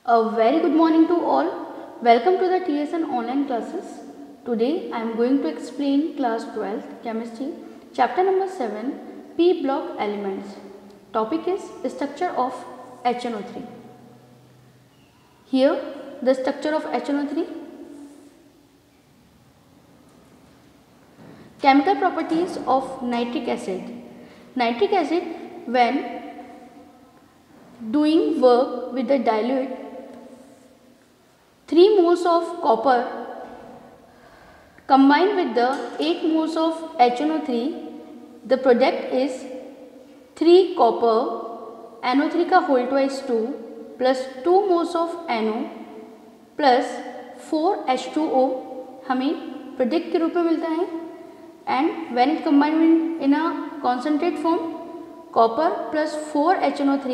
A very good morning to all. Welcome to the TSN online classes. Today I am going to explain class 12th chemistry chapter number 7 p block elements. Topic is structure of HNO3. Here the structure of HNO3. Chemical properties of nitric acid. Nitric acid, when doing work with the dilute 3 moles of copper combined with the 8 moles of HNO3, the product is 3 copper NO3 का whole twice 2 plus 2 moles of NO plus 4 H2O हमें product के रूप में मिलता है. And when it combined in a concentrate form copper plus 4 HNO3,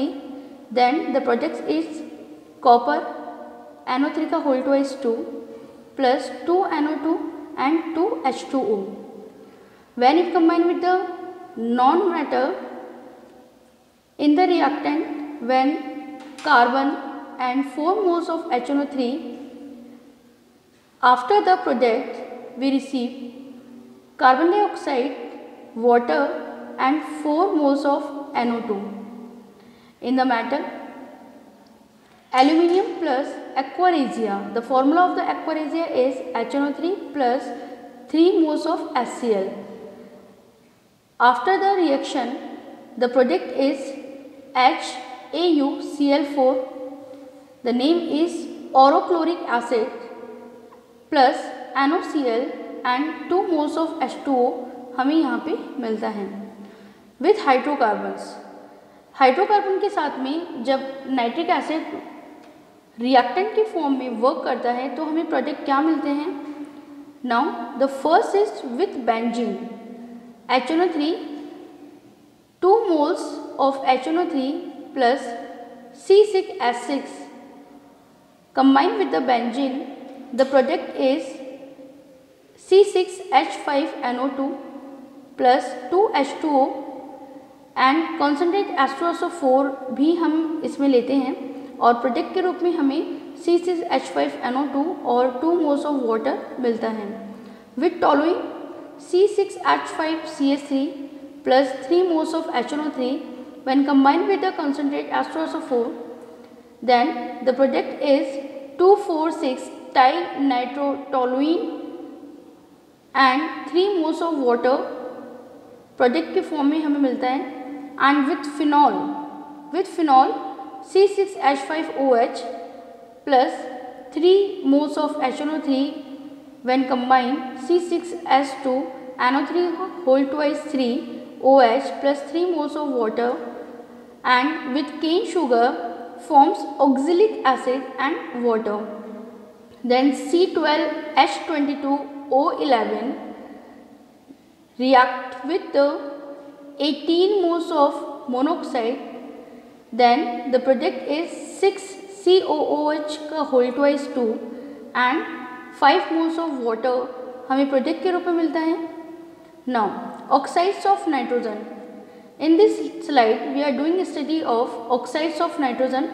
then the product is copper NO3 का whole twice 2 plus 2 NO2 and 2 H2O. When it combined with the non-matter in the reactant, when carbon and 4 moles of HNO3, after the product we receive carbon dioxide, water and 4 moles of NO2. In the metal, aluminium plus aqua regia. The formula of the aqua regia is HNO3 plus 3 moles of HCl. After the reaction, the product is HAuCl4. The name is orochloric acid plus NaCl and 2 moles of H2O हमें यहाँ पे मिलता है. With hydrocarbons. Hydrocarbon के साथ में जब nitric acid reactant की फॉर्म में वर्क करता है तो हमें प्रोडक्ट क्या मिलते हैं. Now the first is with benzene. HNO3 2 moles of HNO3 plus C6H6 combined with the benzene, the product is C6H5NO2 plus 2H2O and concentrate H2SO4 भी हम इसमें लेते हैं और प्रोडक्ट के रूप में हमें C6H5NO2 और 2 moles of water मिलता है. With following C6H5CH3 plus 3 moles of HNO3 when combined with the concentrate H2SO4, then the product is 2,4,6 trinitrotoluene and 3 moles of water product के फॉर्म में हमें मिलता है. And with phenol C6H5OH plus 3 moles of HNO3 when combined C6H2 NO3 whole twice 3 OH plus 3 moles of water and with cane sugar forms oxalic acid and water. Then C12H22O11 react with the 18 moles of monoxide, then the product is 6 COOH का whole twice 2 and 5 moles of water हमें product के रूप में मिलता है. Now oxides of nitrogen. In this slide we are doing a study of oxides of nitrogen.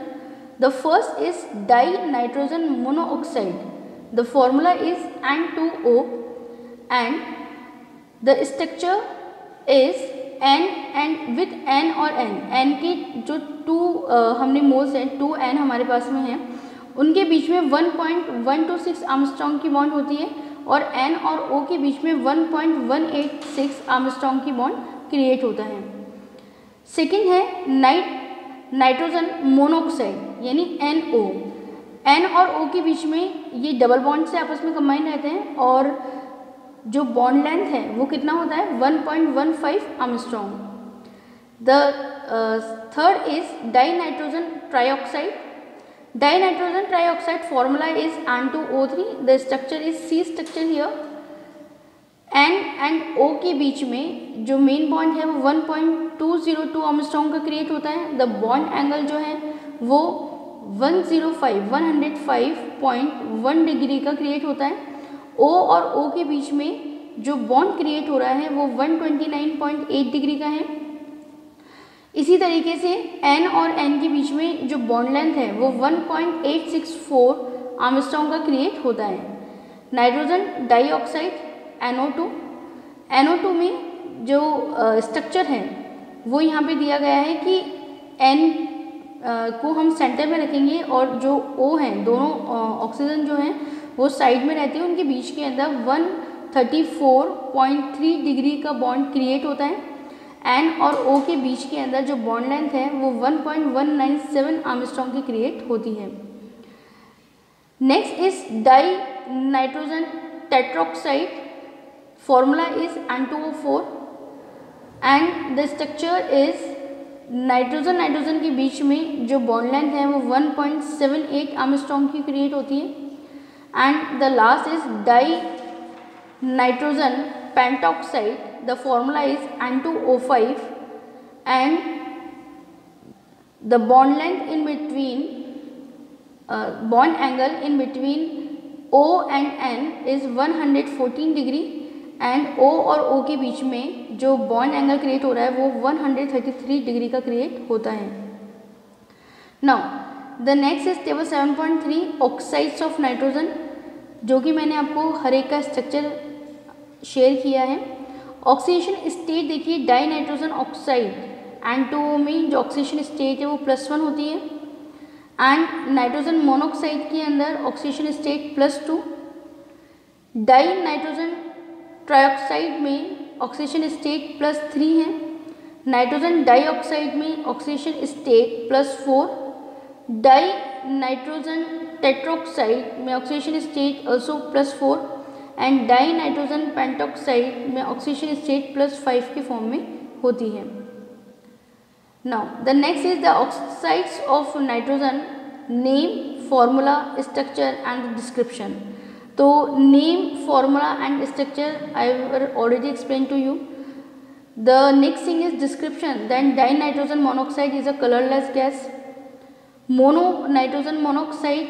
The first is dinitrogen monoxide. The formula is N2O and the structure is N and with N और N के जो 2 हमने moles हैं 2N हमारे पास में हैं उनके बीच में 1.126 आर्मस्ट्रॉन्ग की बॉन्ड होती है और N और O के बीच में 1.186 आर्मस्ट्रॉन्ग की बॉन्ड क्रिएट होता है. सेकेंड है नाइट्रोजन मोनोऑक्साइड यानी NO. N और O के बीच में ये डबल बॉन्ड से आपस में कंबाइन रहते हैं और जो बॉन्ड लेंथ है वो कितना होता है 1.15 Armstrong. The third is dinitrogen trioxide. Dinitrogen trioxide formula is N2O3. The structure is C structure here. N and O के बीच में जो मेन बॉन्ड है वो 1.202 आर्मस्ट्रॉन्ग का क्रिएट होता है. द बॉन्ड एंगल जो है वो 105.1 डिग्री का क्रिएट होता है. O और O के बीच में जो बॉन्ड क्रिएट हो रहा है वो 129.8 डिग्री का है. इसी तरीके से N और N के बीच में जो बॉन्ड लेंथ है वो 1.864 आर्मस्ट्रॉन्ग का क्रिएट होता है। नाइट्रोजन डाइऑक्साइड NO2 में जो स्ट्रक्चर है वो यहाँ पे दिया गया है कि N को हम सेंटर में रखेंगे और जो O हैं, दोनों ऑक्सीजन जो हैं वो साइड में रहती है, उनके बीच के अंदर 134.3 डिग्री का बॉन्ड क्रिएट होता है। N और O के बीच के अंदर जो बॉन्ड लेंथ है वो 1.197 आर्मस्ट्रॉन्ग की क्रिएट होती है। Next is die nitrogen tetroxide, formula is N2O4 and the structure is nitrogen के बीच में जो बॉन्ड लेंथ है वो 1.78 आर्मस्ट्रॉन्ग की क्रिएट होती है। And the last is die nitrogen pentoxide, the formula is N2O5 and the bond length in between bond angle in between O and N is 114 degree and O और O के बीच में जो bond angle create हो रहा है वो 133 degree का create होता है। Now the next is table 7.3 oxides of nitrogen, जो कि मैंने आपको हर एक का स्ट्रक्चर शेयर किया है। ऑक्सीडेशन स्टेट देखिए, डाई नाइट्रोजन ऑक्साइड N2O में जो ऑक्सीडेशन स्टेट है वो +1 होती है एंड नाइट्रोजन मोनोऑक्साइड के अंदर oxidation state +2। Dinitrogen trioxide में ऑक्सीडेशन स्टेट +3 है। नाइट्रोजन डाइऑक्साइड में oxidation state +4। Dinitrogen tetroxide में oxidation state also +4 and dinitrogen pentoxide में ऑक्सीडेशन स्टेट +5 के फॉर्म में होती है। Now the next is the oxides of nitrogen, name, formula, structure and description. तो name, formula and structure I already explain to you. The next thing is description, then dinitrogen monoxide is a colourless gas. Mono nitrogen monoxide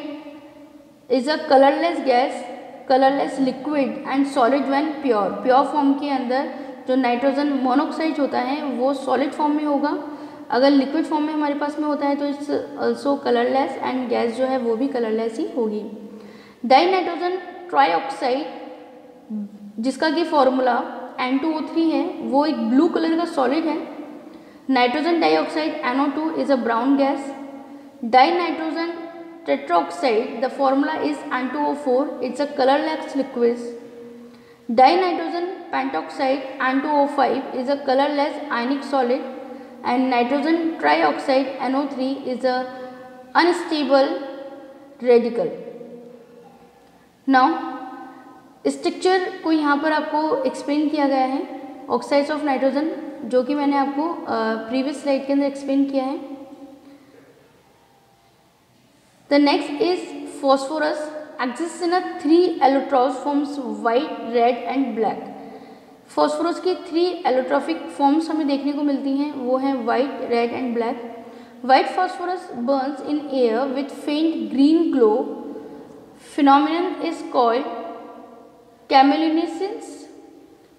is a colourless gas, colourless liquid and solid when pure. Pure form के अंदर जो nitrogen monoxide होता है वो solid form में होगा, अगर liquid form में हमारे पास में होता है तो it's also colourless and gas जो है वो भी कलरलेस ही होगी। डाई नाइट्रोजन ट्राइऑक्साइड, जिसका कि फॉर्मूला N2O3 है, वो एक ब्लू कलर का सॉलिड है। Nitrogen dioxide NO2 is a brown gas. Die nitrogen tetroxide, the formula is N2O4, it's a colorless liquid. Dinitrogen pentoxide N2O5 is a colorless ionic solid and nitrogen trioxide NO3 is a unstable radical. Now structure को यहाँ पर आपको explain किया गया है oxides of nitrogen, जो कि मैंने आपको प्रीवियस स्लाइड के अंदर एक्सप्लेन किया है। The next is phosphorus, exists in a 3 allotrophs forms white, red and black. phosphorus की 3 allotropic forms हमें देखने को मिलती हैं, वो हैं white, red and black. White phosphorus burns in air with faint green glow. Phenomenon is called chemiluminescence.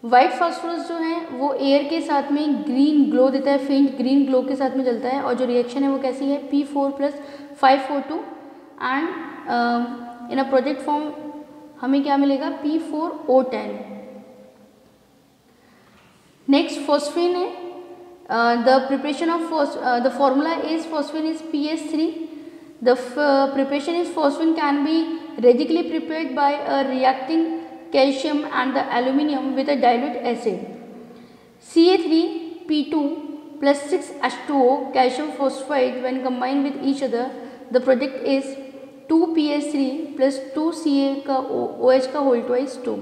White phosphorus जो है वो एयर के साथ में ग्रीन ग्लो देता है, फेंट ग्रीन ग्लो के साथ में जलता है, और जो रिएक्शन है वो कैसी है, P4 + 5O2 and in a project form हमें क्या मिलेगा, P4O10। नेक्स्ट फॉस्फेन है, the preparation of the formula is phosphine is PS3। The preparation is phosphine can be radically prepared by a reacting calcium and the aluminium with a dilute acid. Ca3P2 plus 6H2O calcium phosphide when combined with each other, the product is 2PS3 plus 2Ca का OH का whole twice 2.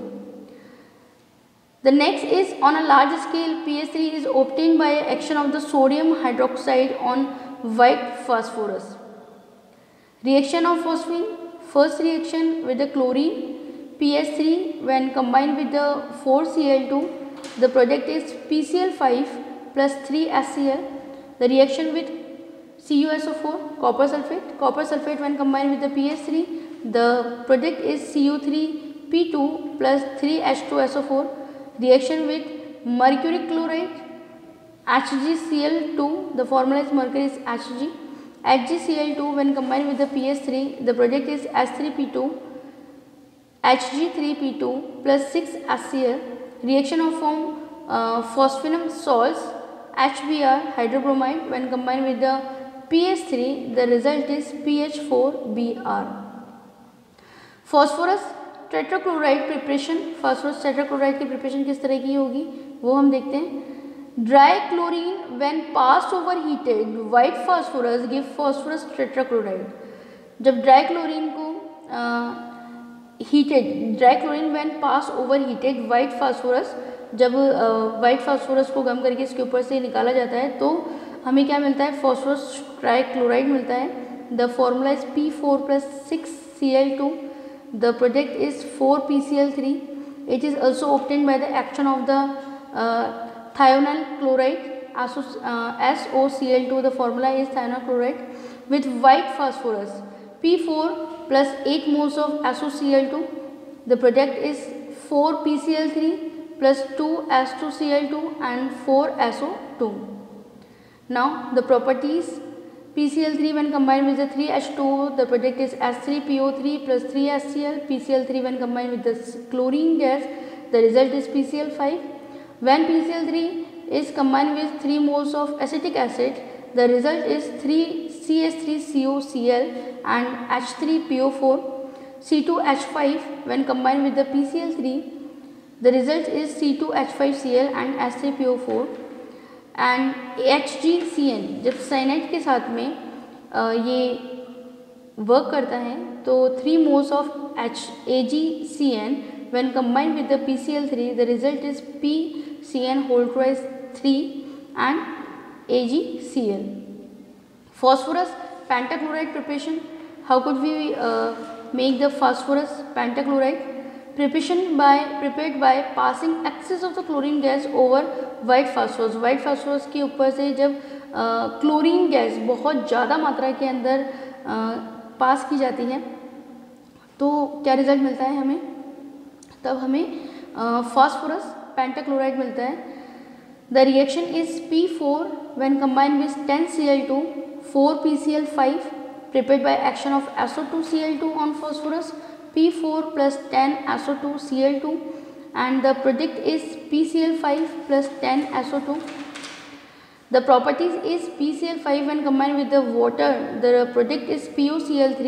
The next is on a large scale, PS3 is obtained by action of the sodium hydroxide on white phosphorus. Reaction of phosphine, first reaction with the chlorine PS3 when combined with the 4Cl2, the product is PCl5 plus 3HCl. The reaction with CuSO4, copper sulfate when combined with the PS3, the product is Cu3P2 plus 3H2SO4. Reaction with mercury chloride HgCl2, the formula is mercury is Hg. HgCl2 when combined with the PS3, the product is H3P2, Hg3P2 plus 6HCl. Reaction of form phosphinum salts HBr hydrobromide when combined with the PS3, the result is PH4Br. Phosphorus tetrachloride preparation, phosphorus tetrachloride की preparation किस तरह की होगी वो हम देखते हैं। Dry chlorine when passed over heated white phosphorus give phosphorus tetrachloride. जब ड्राई क्लोरीन को dry chlorine when pass over heated white phosphorus, जब वाइट फास्फोरस को गर्म करके इसके ऊपर से निकाला जाता है तो हमें क्या मिलता है, फास्फोरस ट्राइक्लोराइड मिलता है। The formula is P4 plus 6Cl2. The product is 4PCl3. It is also obtained by the action of the thionyl chloride SOCl2. The formula is thionyl chloride with white phosphorus P4 plus 8 moles of SOCl2. The product is 4PCl3 plus 2S2Cl2 and 4SO2. Now the properties. PCl3 when combined with the 3H2, the product is H3PO3 plus 3HCl. PCl3 when combined with the chlorine gas, the result is PCl5. When PCl3 is combined with 3 moles of acetic acid, the result is 3CH3COCl and H3PO4. C2H5 when combined with the PCl3, the result is C2H5Cl and H3PO4. And HgCN जब cyanide के साथ में ये work करता है तो 3 moles of AgCN when combined with the PCl3, the result is PCN whole twice 3 and AgCl. Phosphorus pentachloride preparation. How could we make the phosphorus pentachloride? Preparation prepared by passing excess of the chlorine gas over white phosphorus. white phosphorus के ऊपर से जब chlorine gas बहुत ज़्यादा मात्रा के अंदर पास की जाती है तो क्या रिजल्ट मिलता है हमें, तब हमें फास्फोरस पेंटाक्लोराइड मिलता है। The reaction is P4 when combined with 10Cl2 4PCl5 prepared by action of SO2Cl2 on phosphorus P4 plus 10SO2Cl2 and the product is PCl5 plus 10SO2. The properties is PCl5 when combined with the water, the product is POCl3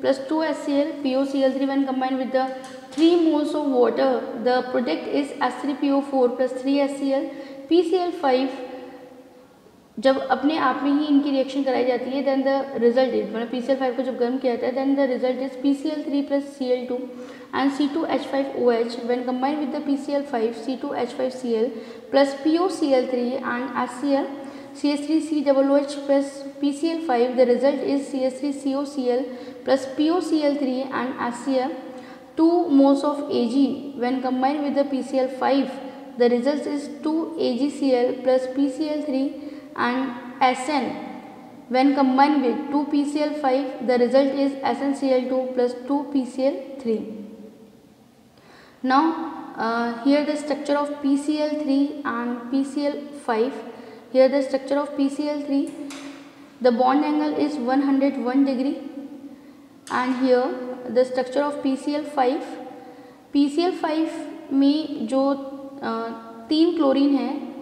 plus 2HCl. POCl3 when combined with the 3 moles of water, the product is H3PO4 plus 3HCl. PCl5 जब अपने आप में ही इनकी reaction कराई जाती है then the result is, मतलब PCl5 को जब गर्म किया जाता है then the result is PCl3 plus Cl2 and C2H5OH when combined with the PCl5 C2H5Cl plus POCl3 and HCl CH3COOH plus PCl5, the result is CH3COCl plus POCl3 and HCl. 2 moles of Ag when combined with the PCl5, the result is 2 AgCl plus PCl3 and SN when combined with 2 PCl5, the result is SnCl2 plus 2 PCl3. Now here the structure of PCl3 and PCl5. Here the structure of PCl3, the bond angle is 101 degree and here the structure of PCl5. PCl5 में जो 3 chlorine है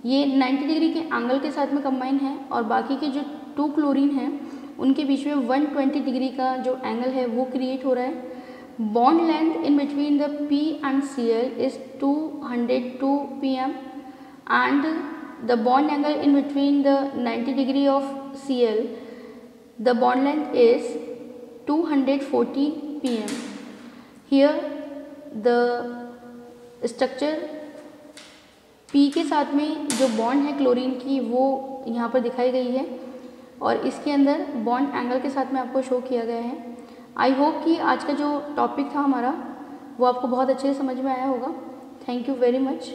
ये 90 degree के angle के साथ में combine है और बाकी के जो 2 क्लोरीन हैं उनके बीच में 120 डिग्री का जो एंगल है वो क्रिएट हो रहा है। Bond length in between the P and Cl is 202 pm and the bond angle in between the 90 degree of Cl, the bond length is 240 pm. Here the structure P के साथ में जो bond है chlorine की वो यहाँ पर दिखाई गई है और इसके अंदर बॉन्ड एंगल के साथ में आपको शो किया गया है। आई होप कि आज का जो टॉपिक था हमारा वो आपको बहुत अच्छे से समझ में आया होगा। Thank you very much.